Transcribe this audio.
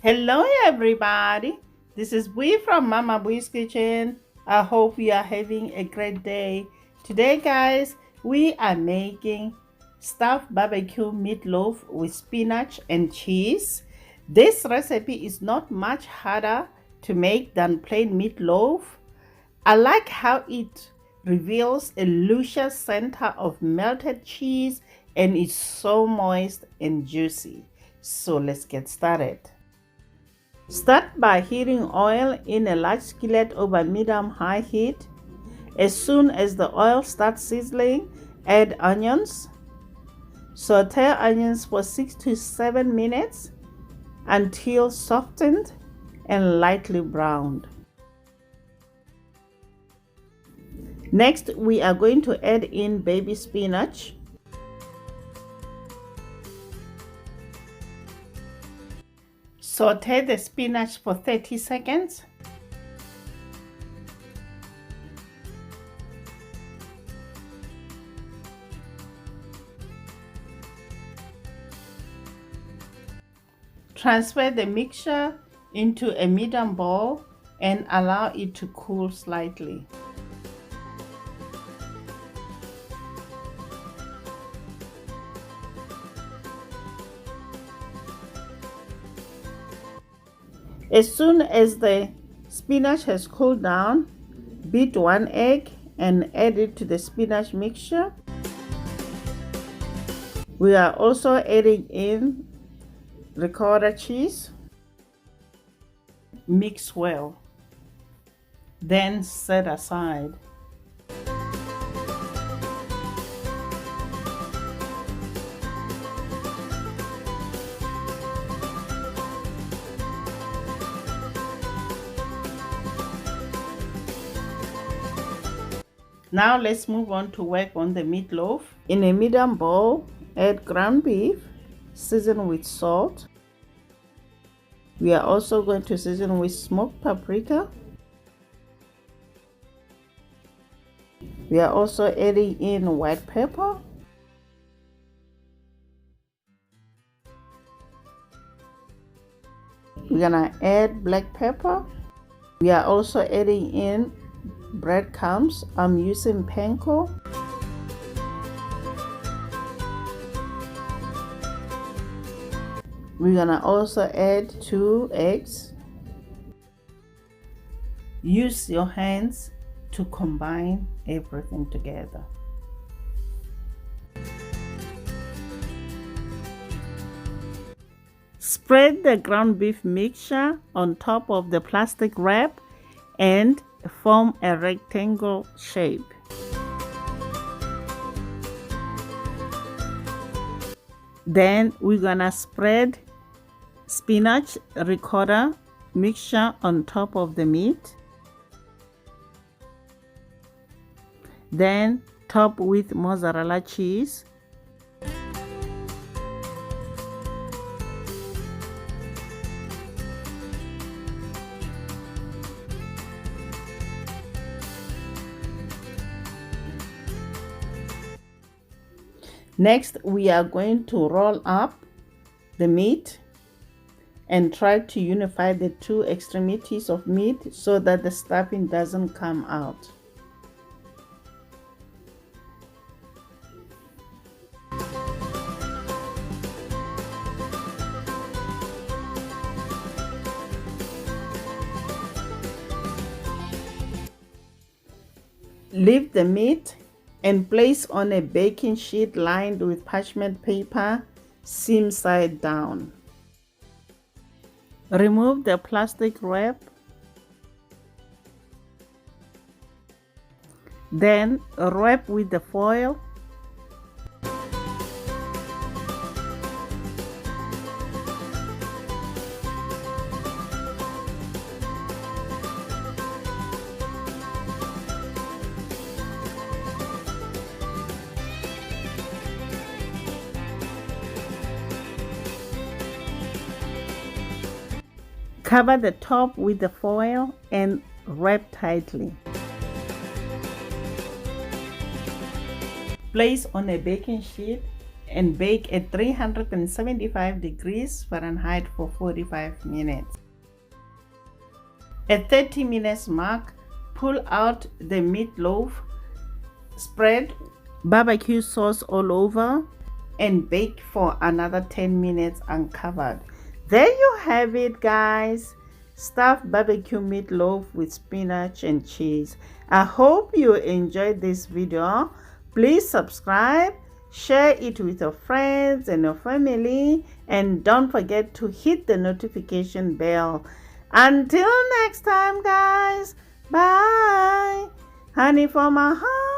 Hello everybody, this is Bui from Mama Bui's Kitchen. I hope you are having a great day. Today guys, we are making stuffed barbecue meatloaf with spinach and cheese. This recipe is not much harder to make than plain meatloaf. I like how it reveals a luscious center of melted cheese and is so moist and juicy. So let's get started. Start by heating oil in a large skillet over medium-high heat. As soon as the oil starts sizzling, add onions. Saute onions for 6 to 7 minutes until softened and lightly browned. Next, we are going to add in baby spinach. Saute the spinach for 30 seconds. Transfer the mixture into a medium bowl and allow it to cool slightly. As soon as the spinach has cooled down, beat 1 egg and add it to the spinach mixture. We are also adding in ricotta cheese. Mix well, then set aside. Now let's move on to work on the meatloaf. In a medium bowl, add ground beef, season with salt. We are also going to season with smoked paprika. We are also adding in white pepper. We're gonna add black pepper. We are also adding in breadcrumbs. I'm using panko. We're gonna also add 2 eggs. Use your hands to combine everything together. Spread the ground beef mixture on top of the plastic wrap and form a rectangle shape. Then we're gonna spread spinach ricotta mixture on top of the meat. Then top with mozzarella cheese. Next, we are going to roll up the meat and try to unify the 2 extremities of meat so that the stuffing doesn't come out. Leave the meat and place on a baking sheet lined with parchment paper, seam side down. Remove the plastic wrap. Then wrap with the foil. Cover the top with the foil and wrap tightly. Place on a baking sheet and bake at 375 degrees Fahrenheit for 45 minutes. At 30 minutes mark, pull out the meatloaf, spread barbecue sauce all over, and bake for another 10 minutes uncovered. There you have it, guys. Stuffed barbecue meatloaf with spinach and cheese. I hope you enjoyed this video. Please subscribe, share it with your friends and your family, and don't forget to hit the notification bell. Until next time, guys. Bye. Honey for my heart.